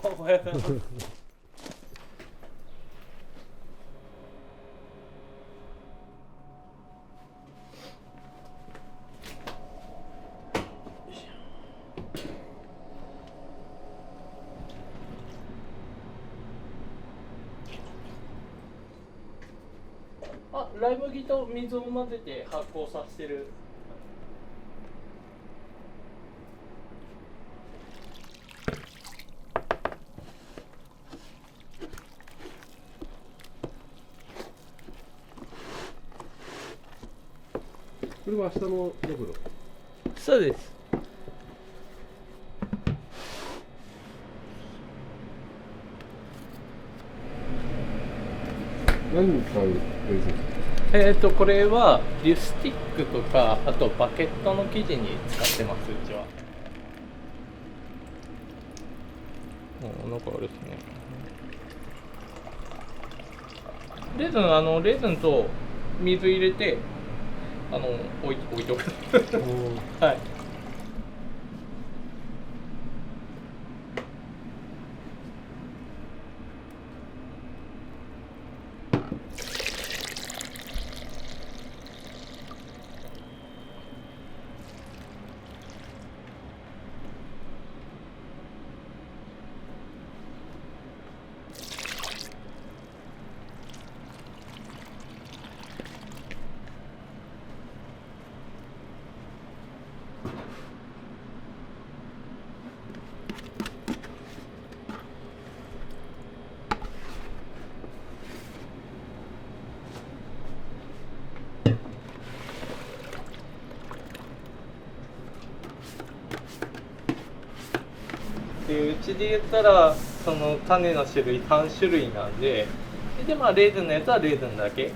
おはようございます。ライ麦と水を混ぜて発酵させてる。これは明日のドブロ。そうです。何に使うレーズン？これはリュスティックとか、あとバケットの生地に使ってます、うちは。なんかあれですね。レーズンと水入れて、置いとく。はい。でうちで言ったらその種の種類3種類なんで、レーズンのやつはレーズンだけ。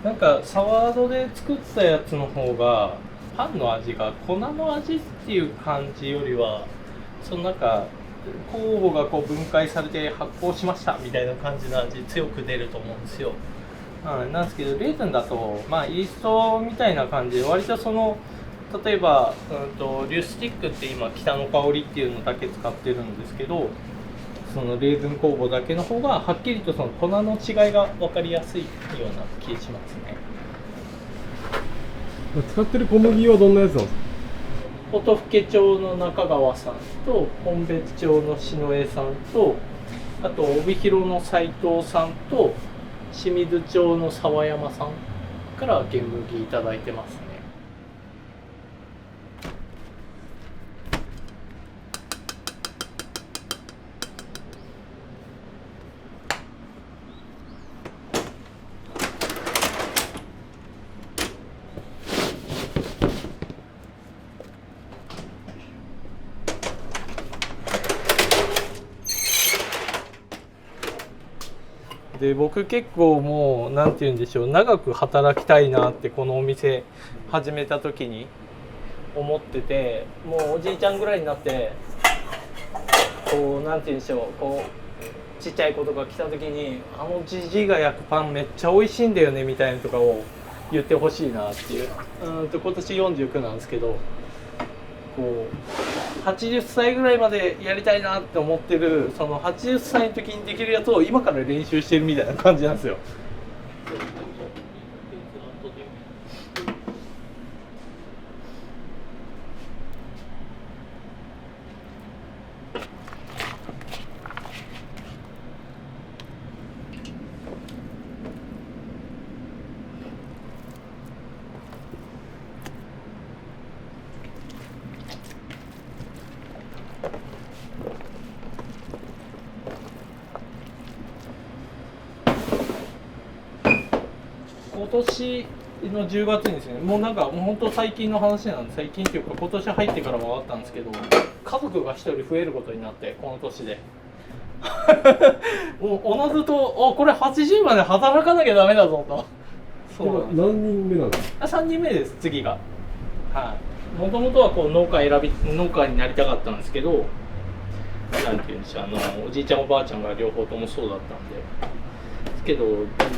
なんかサワードで作ったやつの方がパンの味が粉の味っていう感じよりは、そのなんか酵母がこう分解されて発酵しましたみたいな感じの味強く出ると思うんですよ。なんですけどレーズンだとまあイーストみたいな感じで割とその例えば、リュスティックって今北の香りっていうのだけ使ってるんですけど、そのレーズン酵母だけの方がはっきりとその粉の違いが分かりやすいような気がしますね。使ってる小麦はどんなやつなんですか？音更町の中川さんと本別町の篠江さんと、あと帯広の斉藤さんと清水町の沢山さんから原麦いただいてますね。で僕結構もうなんて言うんでしょう、長く働きたいなってこのお店始めた時に思ってて、もうおじいちゃんぐらいになってこうなんて言うんでしょう、こうちっちゃい子とか来た時にあのじじいが焼くパンめっちゃ美味しいんだよねみたいなとかを言ってほしいなっていう。今年49なんですけど、こう80歳ぐらいまでやりたいなって思ってる、その80歳の時にできるやつを今から練習してるみたいな感じなんですよ。今年の10月にですね、もうなんかもう本当最近の話なんで、最近っていうか今年入ってからも分かったんですけど、家族が1人増えることになって、この年でおのずとこれ80まで働かなきゃダメだぞと。そう何人目なんですか？3人目です、次が。はい。もともとはこう農家になりたかったんですけど、なんていうんでしょう、おじいちゃんおばあちゃんが両方ともそうだったんで。ですけど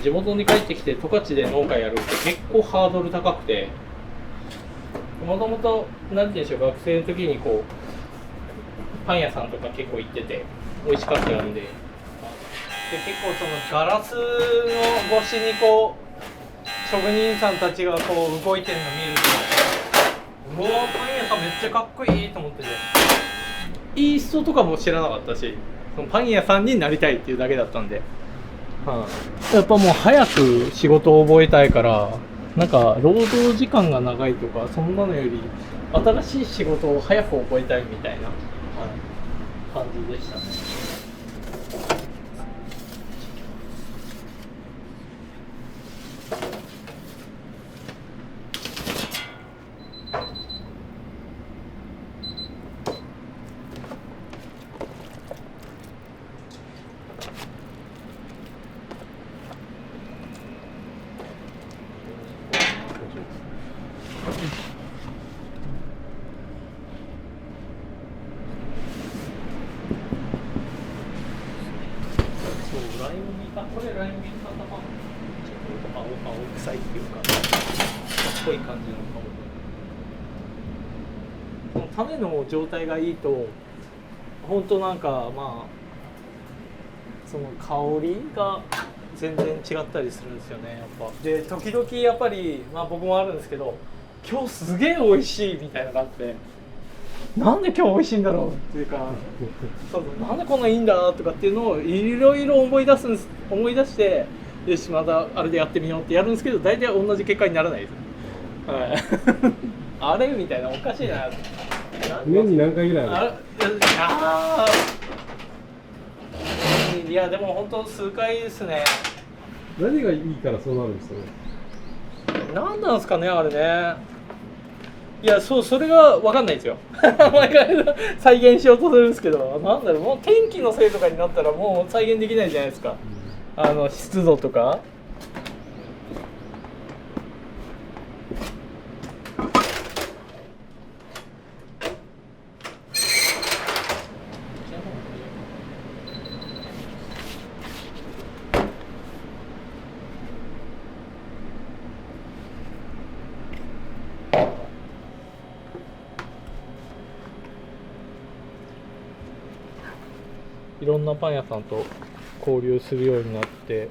地元に帰ってきて十勝で農家やるって結構ハードル高くて、もともとなんていうんでしょう、学生の時にこうパン屋さんとか結構行ってて、美味しかったんで、結構そのガラスの越しにこう職人さんたちがこう動いてるの見ると、うわー、パン屋さんめっちゃかっこいいと思ってて、イーストとかも知らなかったし、そのパン屋さんになりたいっていうだけだったんで、やっぱもう早く仕事を覚えたいから、なんか労働時間が長いとかそんなのより新しい仕事を早く覚えたいみたいな、感じでしたね。ライ麦、これライ麦のパン、ちょっと青臭いっていうか、かっこいい感じの香り。この種の状態がいいと、本当なんかまあその香りが全然違ったりするんですよね、やっぱ。で時々やっぱり、まあ僕もあるんですけど、今日すげえ美味しいみたいなのがあって。なんで今日美味しいんだろうっていうか、そうなんでこんないいんだとかっていうのをいろいろ思い出して、よしまたあれでやってみようってやるんですけど、大体同じ結果にならないです、はい、あれみたいな、おかしいな。年に何回ぐらいある？いやでも本当数回ですね。何がいいからそうなるんですかね。何なんですかねあれね。いや、それが分かんないんですよ。毎回再現しようとするんですけど、なんだろう、もう天気のせいとかになったらもう再現できないじゃないですか。湿度とか。いろんなパン屋さんと交流するようになって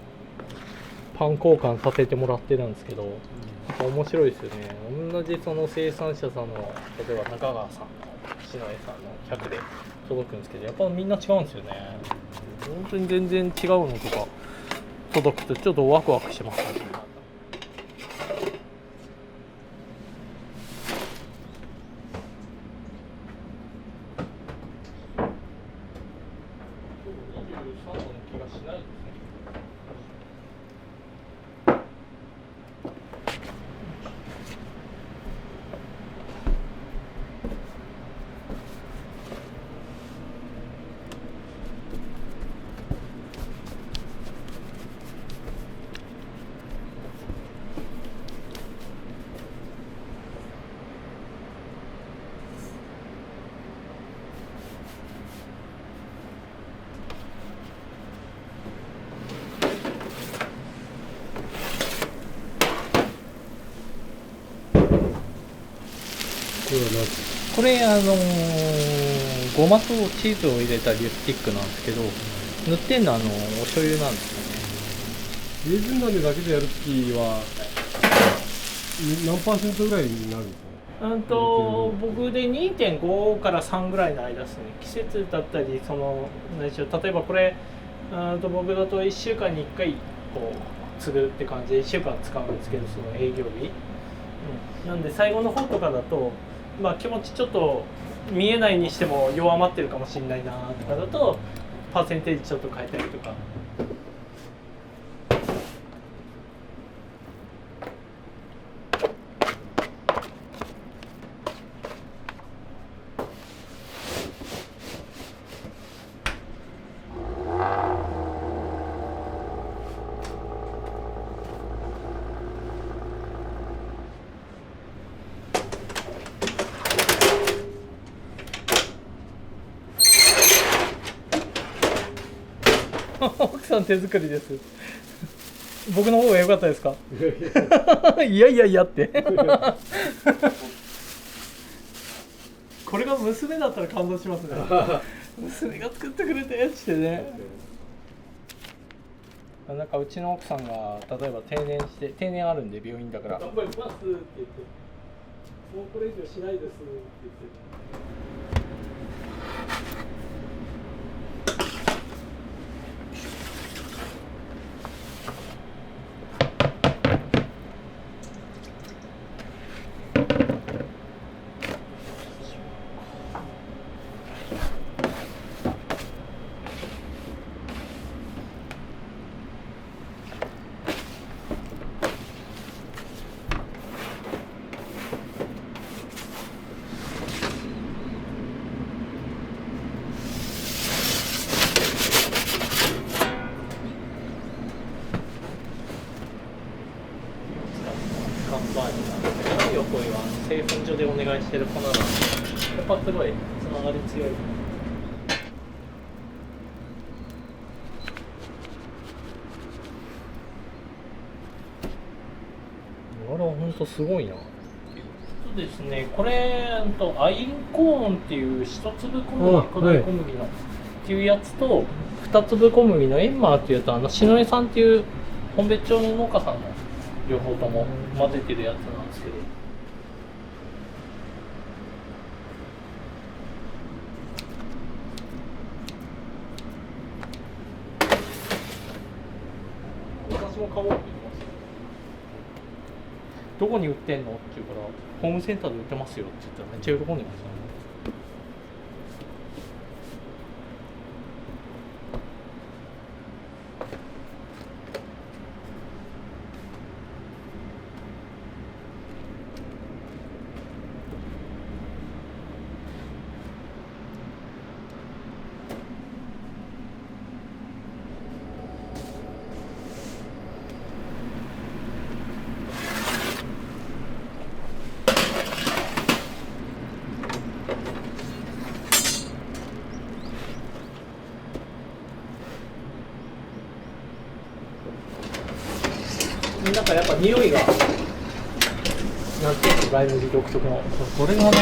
パン交換させてもらってるんですけど、やっぱ面白いですよね。同じその生産者さんの、例えば中川さんの篠江さんの100で届くんですけど、やっぱみんな違うんですよね。本当に全然違うのとか届くとちょっとワクワクしますね。これごまとチーズを入れたリュスティックなんですけど、塗ってんのはお醤油なんですよね。レーズン鍋だけでやるときは何%ぐらいになるんですかね。僕で 2.5 から3ぐらいの間ですね。季節だったり何でしょう、例えばこれ僕だと1週間に1回こう継ぐって感じで1週間使うんですけど、その営業日、なんで最後の方とかだとまあ気持ちちょっと見えないにしても弱まってるかもしれないなとかだとパーセンテージちょっと変えたりとか。奥さん手作りです。僕の方が良かったですか？いやいやいやってこれが娘だったら感動しますね。娘が作ってくれたやつってね。なんかうちの奥さんが例えば定年あるんで病院だから頑張りますって言って、もうこれ以上しないですって言って。横井は製粉所でお願いしてる粉なんで、やっぱすごいつながり強い。あれは本当すごいな。そうですね、これアインコーンっていう一粒小麦、古代小麦のっていうやつと、二粒小麦のエンマーっていうと篠江さんっていう本別町の農家さんの両方とも混ぜてるやつなんですけど。私も買おうって言ってました。どこに売ってんのって言うから、ホームセンターで売ってますよって言ったらめっちゃ喜んでましたね。なんかやっぱ匂いがなんていうの、ライ麦独特のこれがね、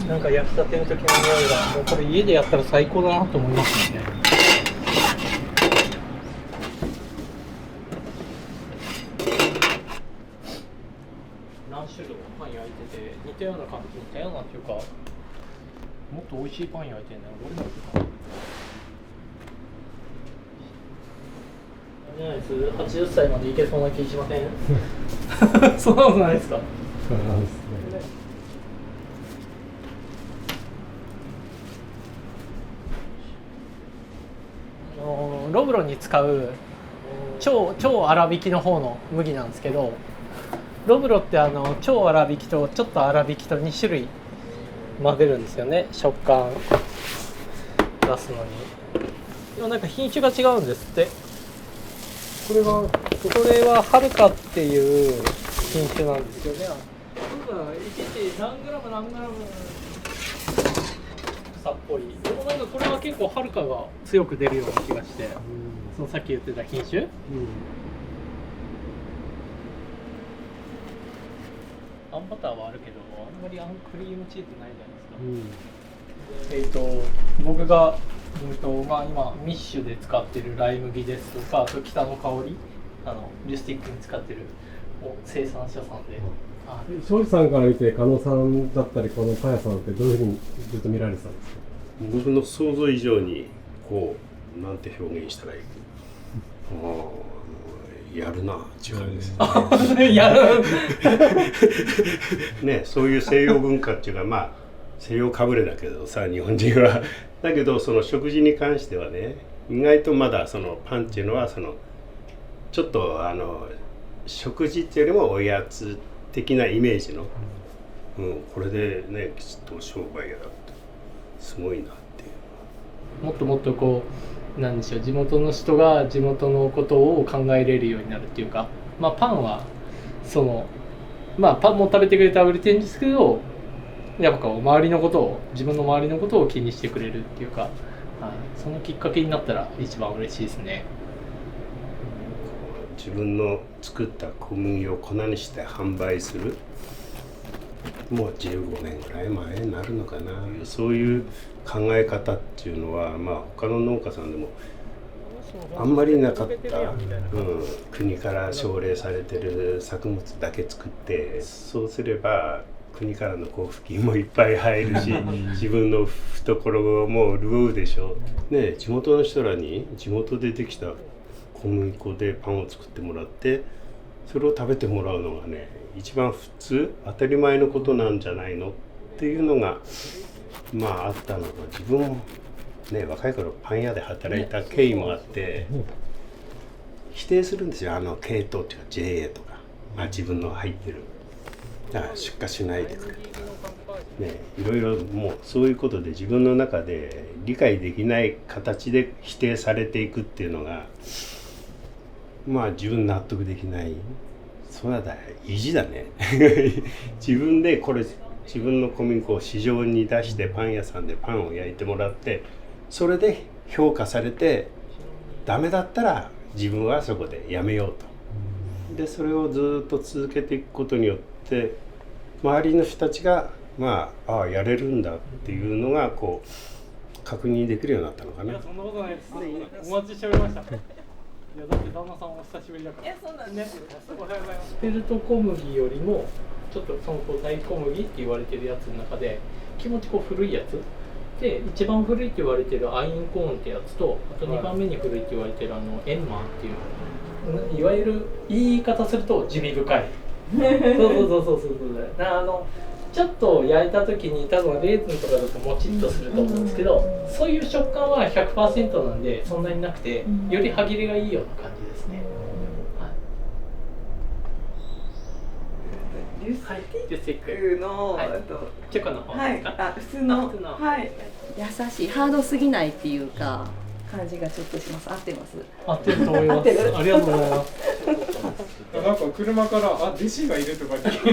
なんか焼きたての時の匂いがもうこれ家でやったら最高だなと思いますね。何種類もパン焼いてて似たような感じ、似たようなっていうかもっと美味しいパン焼いてるね。俺もじゃないです。80歳までいけそうな気しません？そんなことないですか？そうなんですね。ロブロに使う超粗挽きの方の麦なんですけど、ロブロって超粗挽きとちょっと粗挽きと2種類混ぜるんですよね、食感出すのに。でもなんか品種が違うんですって。これははるかっていう品種なんですよね。1日何グラム草っぽい。でもなんかこれは結構はるかが強く出るような気がして、そのさっき言ってた品種、あんバターはあるけどあんまりクリームチーズないじゃないですか。僕が今ミッシュで使ってるライ麦ですとか、あと北の香りリュスティックに使ってる生産者さんで。庄司さんから見て加納さんだったりこのパヤさんってどういうふうにずっと見られてたんですか？僕の想像以上にこうなんて表現したらいいやるなっていう感じですね。やるね、そういう西洋文化っていうかまあ西洋かぶれだけどさ日本人はだけどその食事に関してはね意外とまだそのパンっていうのはそのちょっと食事っていうよりもおやつ的なイメージの、これでねきちっと商売やだってすごいなっていう。もっともっとこうなんでしょう、地元の人が地元のことを考えれるようになるっていうか、まあパンはパンも食べてくれては売れてるんですけど、やっぱこう自分の周りのことを気にしてくれるっていうか、そのきっかけになったら一番嬉しいですね。自分の作った小麦を粉にして販売する、もう15年ぐらい前になるのかな。そういう考え方っていうのは、まあ他の農家さんでもあんまりなかった、国から奨励されてる作物だけ作って、そうすれば国からの交付金もいっぱい入るし自分の懐も潤うでしょうね。地元の人らに地元でできた小麦粉でパンを作ってもらって、それを食べてもらうのがね、一番普通当たり前のことなんじゃないのっていうのがまああったのが、自分もね、若い頃パン屋で働いた経緯もあって、否定するんですよ、系統っていうか JA とか、まあ、自分の入ってる出荷しないでくれとかね、いろいろもうそういうことで自分の中で理解できない形で否定されていくっていうのが、まあ自分納得できない。それは意地だね自分でこれ自分の小麦粉を市場に出してパン屋さんでパンを焼いてもらって、それで評価されてダメだったら自分はそこでやめようと。でそれをずっと続けていくことによって周りの人たちがまあやれるんだっていうのがこう確認できるようになったのかな。いやそんなことないです。お待ちしておりました。いやだって旦那さんお久しぶりだから。いやそうなんです。おはようございます。スペルト小麦よりもちょっとその大小麦って言われてるやつの中で気持ちこう古いやつで、一番古いって言われてるアインコーンってやつと、あと2番目に古いって言われてるエンマーっていう、いわゆる言い方すると地味深いそうちょっと焼いた時に多分レーズンとかだともちっとすると思うんですけど、そういう食感は 100% なんでそんなになくて、より歯切れがいいような感じですね。リュッセックの、はい、チェコの方ですか？はい、普通の、普通の、はい、優しい、ハードすぎないっていうか感じがちょっとします。合ってます？合ってると思います。ありがとうございます。なんか車から弟子がいるとかってこ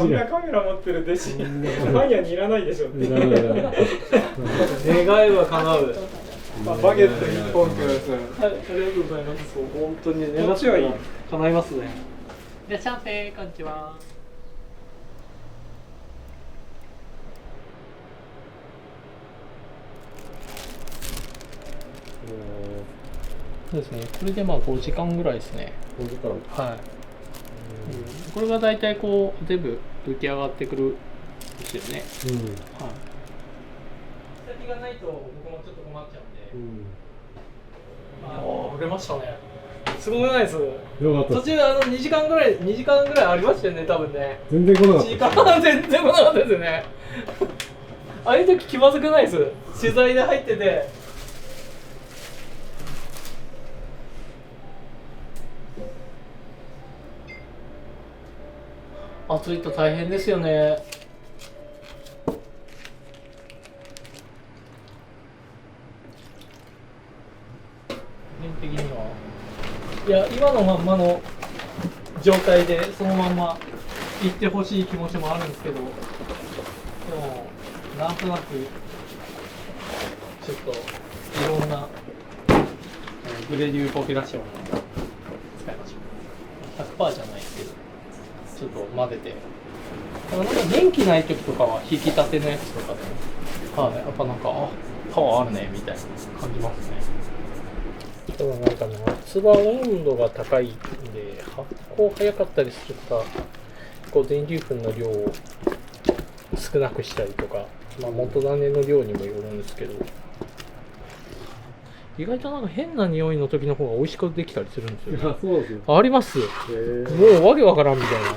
んなカメラ持ってる弟子パン屋にいらないでしょって願いは叶う。バゲット1本ください。はい、ありがとうございます。本当に願っては叶いますね。いらっしゃいませ、こんにちは。そうですね。これでまあ5時間ぐらいですね。5時間。はい。これが大体こう全部浮き上がってくるんですよね。はい。先がないと僕もちょっと困っちゃうんで。売れましたね。すごくないです。よかった。途中2時間ぐらいありましたよね、多分ね。全然来なかった。時間全然来なかったですよね。ああいう時気まずくないです。取材で入ってて。暑いと大変ですよね。的にはいや今のまんまの状態でそのまんま行ってほしい気持ちもあるんですけど、でもなんとなくちょっといろんなグレデューポピュラションを使いましょう。100% じゃないですけどちょっと混ぜて、だからなんか元気ない時とかは引き立てのやつとかで、はい、やっぱなんかパワーあるねみたいな感じますね。ただなんか夏場温度が高いんで発酵早かったりするからこう全粒粉の量を少なくしたりとか、まあ、元種の量にもよるんですけど、意外となんか変な匂いの時の方が美味しくできたりするんですよ、ね。いやそうですよ。あります。もうわけわからんみたいな。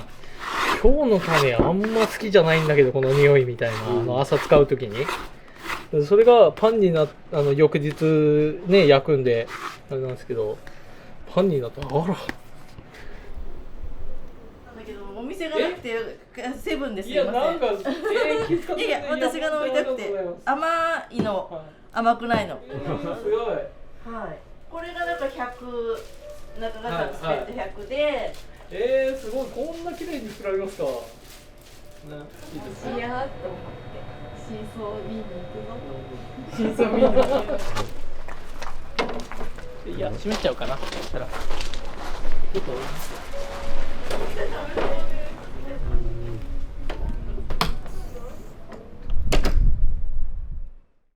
今日の種あんま好きじゃないんだけどこの匂いみたいな、朝使う時に。それがパンにな翌日ね焼くんであれなんですけど、パンになったらあら。だけどお店がなくてセブンです。いやなんか気遣っていや私が飲みたくて甘いの、はい、甘くないの。すごい。はい。これがなんか100中川さんのスペット100で。すごいこんな綺麗に作られますか。ね、いいですね。いやーと思って。真相見に行くの。真相見に行くの。いや閉めちゃうかな。そしたら。ちょっと。せんダメ